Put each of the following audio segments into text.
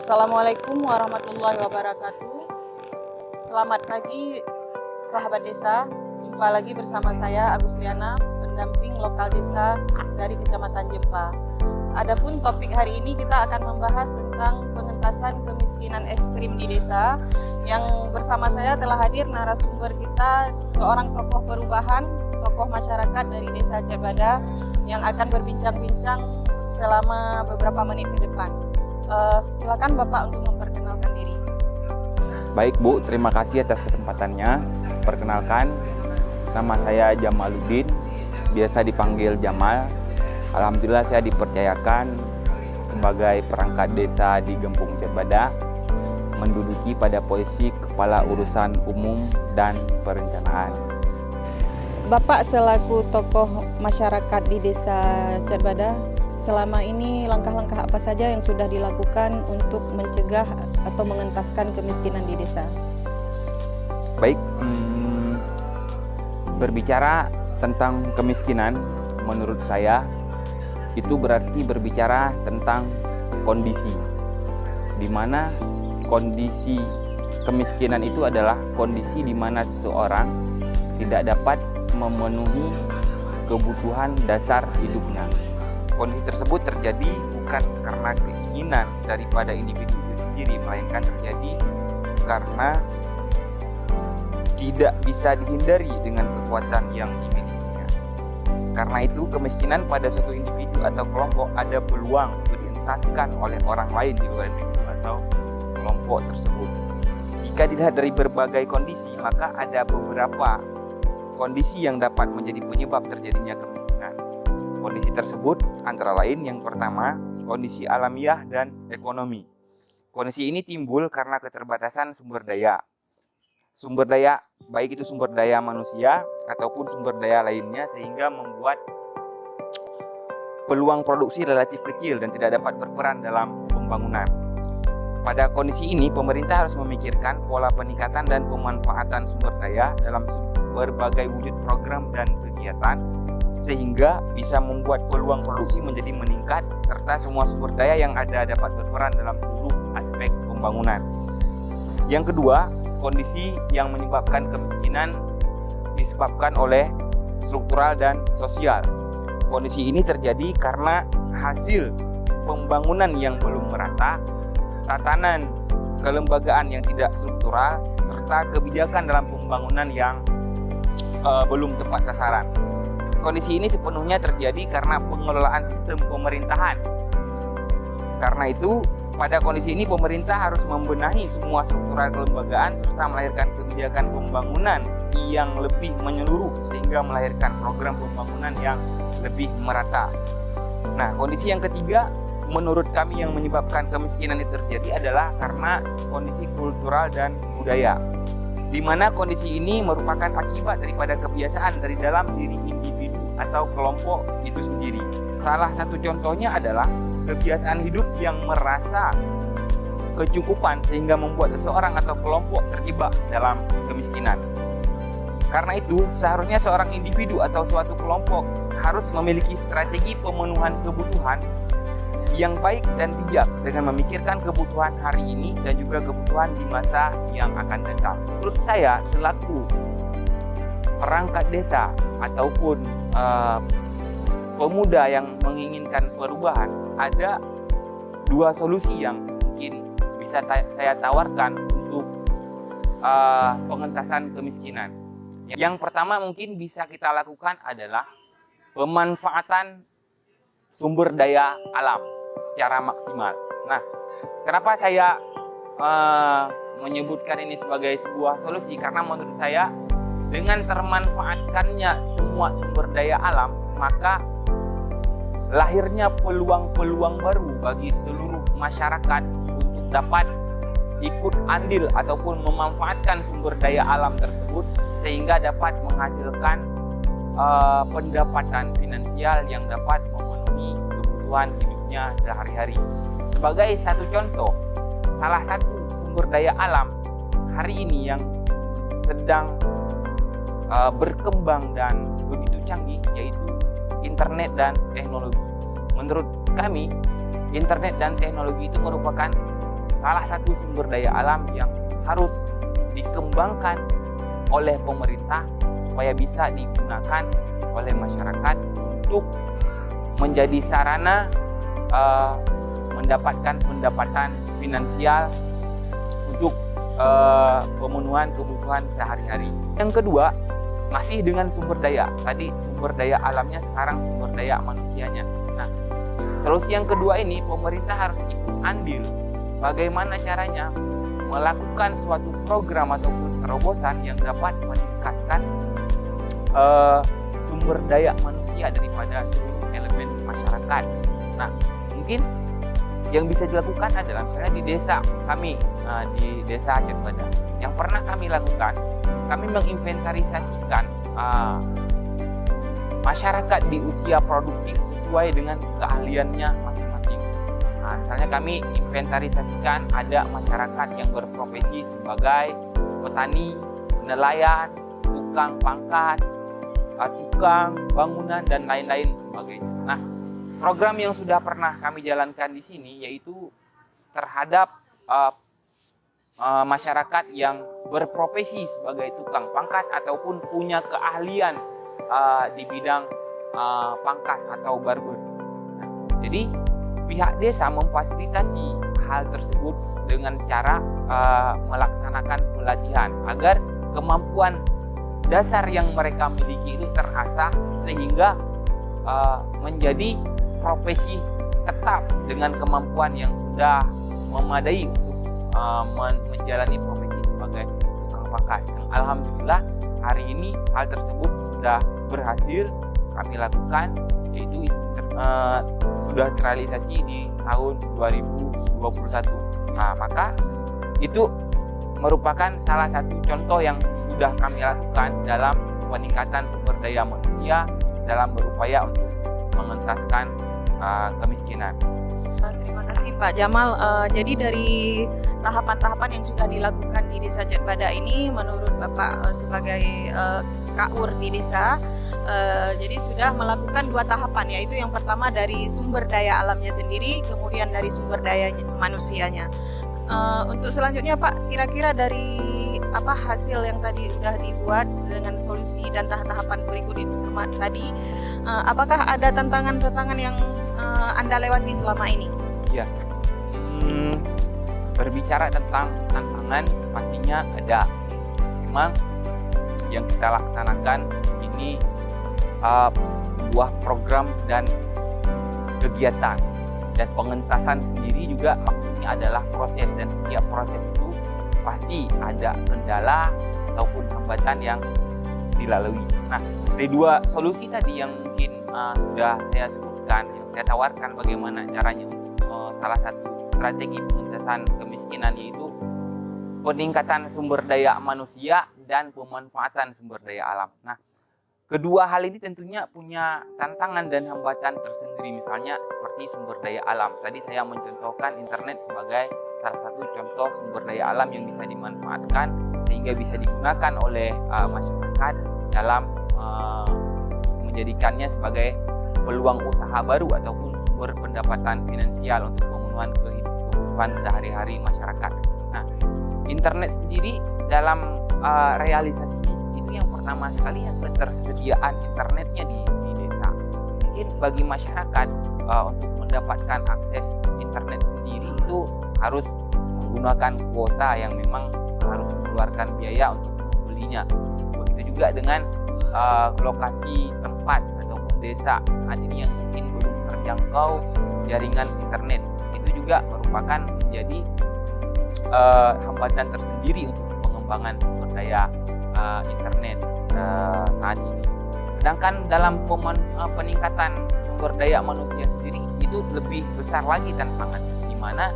Assalamualaikum warahmatullahi wabarakatuh. Selamat pagi sahabat desa. Jumpa lagi bersama saya Agus Liana, pendamping lokal desa dari Kecamatan Jempa. Adapun topik hari ini kita akan membahas tentang pengentasan kemiskinan ekstrim di desa. Yang bersama saya telah hadir narasumber kita, seorang tokoh perubahan, tokoh masyarakat dari desa Cerbada yang akan berbincang-bincang selama beberapa menit ke depan. Silakan Bapak untuk memperkenalkan diri. Baik Bu, terima kasih atas kesempatannya. Perkenalkan, nama saya Jamaluddin, biasa dipanggil Jamal. Alhamdulillah saya dipercayakan sebagai perangkat desa di Gempung Cerbada, menduduki pada posisi Kepala Urusan Umum dan Perencanaan. Bapak selaku tokoh masyarakat di desa Cerbada, selama ini langkah-langkah apa saja yang sudah dilakukan untuk mencegah atau mengentaskan kemiskinan di desa? Baik, berbicara tentang kemiskinan, menurut saya itu berarti berbicara tentang kondisi, di mana kondisi kemiskinan itu adalah kondisi di mana seseorang tidak dapat memenuhi kebutuhan dasar hidupnya. Kondisi tersebut terjadi bukan karena keinginan daripada individu itu sendiri, melainkan terjadi karena tidak bisa dihindari dengan kekuatan yang dimilikinya. Karena itu, kemiskinan pada suatu individu atau kelompok ada peluang untuk dientaskan oleh orang lain di luar individu atau kelompok tersebut. Jika dilihat dari berbagai kondisi, maka ada beberapa kondisi yang dapat menjadi penyebab terjadinya kemiskinan. Kondisi tersebut antara lain yang pertama, kondisi alamiah dan ekonomi. Kondisi ini timbul karena keterbatasan sumber daya. Sumber daya, baik itu sumber daya manusia ataupun sumber daya lainnya, sehingga membuat peluang produksi relatif kecil dan tidak dapat berperan dalam pembangunan. Pada kondisi ini, pemerintah harus memikirkan pola peningkatan dan pemanfaatan sumber daya dalam berbagai wujud program dan kegiatan, sehingga bisa membuat peluang produksi menjadi meningkat, serta semua sumber daya yang ada dapat berperan dalam seluruh aspek pembangunan. Yang kedua, kondisi yang menyebabkan kemiskinan disebabkan oleh struktural dan sosial. Kondisi ini terjadi karena hasil pembangunan yang belum merata, tatanan kelembagaan yang tidak struktural, serta kebijakan dalam pembangunan yang belum tepat sasaran. Kondisi ini sepenuhnya terjadi karena pengelolaan sistem pemerintahan. Karena itu, pada kondisi ini pemerintah harus membenahi semua struktural kelembagaan serta melahirkan kebijakan pembangunan yang lebih menyeluruh sehingga melahirkan program pembangunan yang lebih merata. Nah, kondisi yang ketiga menurut kami yang menyebabkan kemiskinan itu terjadi adalah karena kondisi kultural dan budaya, di mana kondisi ini merupakan akibat daripada kebiasaan dari dalam diri individu atau kelompok itu sendiri. Salah satu contohnya adalah kebiasaan hidup yang merasa kecukupan sehingga membuat seseorang atau kelompok terjebak dalam kemiskinan. Karena itu, seharusnya seorang individu atau suatu kelompok harus memiliki strategi pemenuhan kebutuhan yang baik dan bijak dengan memikirkan kebutuhan hari ini dan juga kebutuhan di masa yang akan datang. Menurut saya, selaku perangkat desa ataupun pemuda yang menginginkan perubahan, ada dua solusi yang mungkin bisa saya tawarkan untuk pengentasan kemiskinan. Yang pertama mungkin bisa kita lakukan adalah pemanfaatan sumber daya alam secara maksimal. Nah, kenapa saya menyebutkan ini sebagai sebuah solusi? Karena menurut saya dengan termanfaatkannya semua sumber daya alam, maka lahirnya peluang-peluang baru bagi seluruh masyarakat untuk dapat ikut andil ataupun memanfaatkan sumber daya alam tersebut sehingga dapat menghasilkan pendapatan finansial yang dapat memenuhi kebutuhan hidupnya sehari-hari. Sebagai satu contoh, salah satu sumber daya alam hari ini yang sedang berkembang dan begitu canggih yaitu internet dan teknologi. Menurut kami, internet dan teknologi itu merupakan salah satu sumber daya alam yang harus dikembangkan oleh pemerintah supaya bisa digunakan oleh masyarakat untuk menjadi sarana mendapatkan pendapatan finansial untuk pemenuhan kebutuhan sehari-hari. Yang kedua, masih dengan sumber daya. Tadi sumber daya alamnya, sekarang sumber daya manusianya. Nah, solusi yang kedua ini pemerintah harus ikut andil. Bagaimana caranya melakukan suatu program ataupun terobosan yang dapat meningkatkan sumber daya manusia daripada seluruh elemen masyarakat. Nah, mungkin yang bisa dilakukan adalah misalnya di desa kami, di desa Aceh Bada, yang pernah kami lakukan, kami menginventarisasikan masyarakat di usia produktif sesuai dengan keahliannya masing-masing. Nah, misalnya kami inventarisasikan ada masyarakat yang berprofesi sebagai petani, nelayan, tukang pangkas, tukang bangunan, dan lain-lain sebagainya. Nah, program yang sudah pernah kami jalankan di sini yaitu terhadap masyarakat yang berprofesi sebagai tukang pangkas ataupun punya keahlian di bidang pangkas atau barber. Nah, jadi pihak desa memfasilitasi hal tersebut dengan cara melaksanakan pelatihan agar kemampuan dasar yang mereka miliki itu terasah sehingga menjadi profesi tetap dengan kemampuan yang sudah memadai untuk menjalani profesi sebagai tukang pangkas. Dan alhamdulillah hari ini hal tersebut sudah berhasil kami lakukan, yaitu sudah terrealisasi di tahun 2021. Nah, maka itu merupakan salah satu contoh yang sudah kami lakukan dalam peningkatan sumber daya manusia dalam berupaya untuk mengentaskan kemiskinan. Terima kasih Pak Jamal. Jadi dari tahapan-tahapan yang sudah dilakukan di Desa Aceh Bada ini, menurut Bapak sebagai KUR di desa, jadi sudah melakukan 2 tahapan, yaitu yang pertama dari sumber daya alamnya sendiri, kemudian dari sumber daya manusianya. Untuk selanjutnya Pak, kira-kira dari apa hasil yang tadi sudah dibuat dengan solusi dan tahapan berikut itu tadi, apakah ada tantangan-tantangan yang Anda lewati selama ini? Ya, berbicara tentang tantangan pastinya ada. Memang yang kita laksanakan ini sebuah program dan kegiatan, dan pengentasan sendiri juga maksudnya adalah proses, dan setiap proses itu pasti ada kendala ataupun hambatan yang dilalui. Nah, dari 2 solusi tadi yang mungkin sudah saya sebutkan, yang saya tawarkan bagaimana caranya salah satu strategi pengentasan kemiskinan yaitu peningkatan sumber daya manusia dan pemanfaatan sumber daya alam. Nah, kedua hal ini tentunya punya tantangan dan hambatan tersendiri, misalnya seperti sumber daya alam. Tadi saya mencontohkan internet sebagai salah satu contoh sumber daya alam yang bisa dimanfaatkan sehingga bisa digunakan oleh masyarakat dalam menjadikannya sebagai peluang usaha baru ataupun sumber pendapatan finansial untuk pemenuhan kehidupan sehari-hari masyarakat. Nah, internet sendiri dalam realisasinya itu yang pertama sekali yang ketersediaan internetnya di desa. Mungkin bagi masyarakat untuk mendapatkan akses internet sendiri itu harus menggunakan kuota yang memang harus mengeluarkan biaya untuk membelinya. Begitu juga dengan lokasi tempat ataupun desa saat ini yang mungkin belum terjangkau jaringan internet, itu juga merupakan menjadi hambatan tersendiri untuk pengembangan sumber daya internet saat ini. Sedangkan dalam peningkatan sumber daya manusia sendiri itu lebih besar lagi tantangan, di mana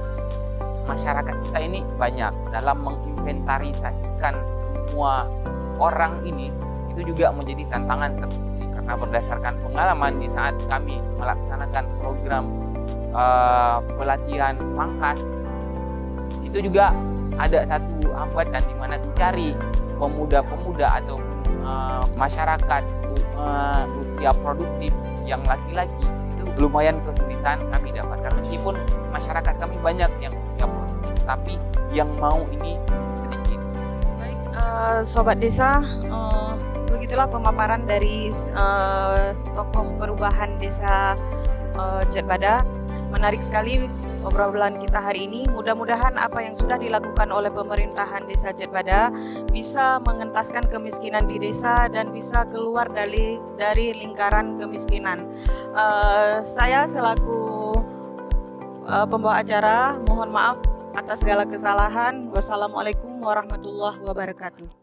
masyarakat kita ini banyak. Dalam menginventarisasikan semua orang ini itu juga menjadi tantangan tersendiri, karena berdasarkan pengalaman di saat kami melaksanakan program pelatihan pangkas, itu juga ada satu hambatan di mana cari pemuda-pemuda atau masyarakat usia produktif yang laki-laki itu lumayan kesulitan kami dapatkan, meskipun masyarakat kami banyak yang usia produktif. tapi yang mau ini sedikit. Baik, Sobat Desa, begitulah pemaparan dari tokoh perubahan Desa Jetbada. Menarik sekali obrolan kita hari ini. Mudah-mudahan apa yang sudah dilakukan oleh pemerintahan Desa Jetbada bisa mengentaskan kemiskinan di desa dan bisa keluar dari lingkaran kemiskinan. Saya selaku pembawa acara mohon maaf atas segala kesalahan. Wassalamualaikum warahmatullahi wabarakatuh.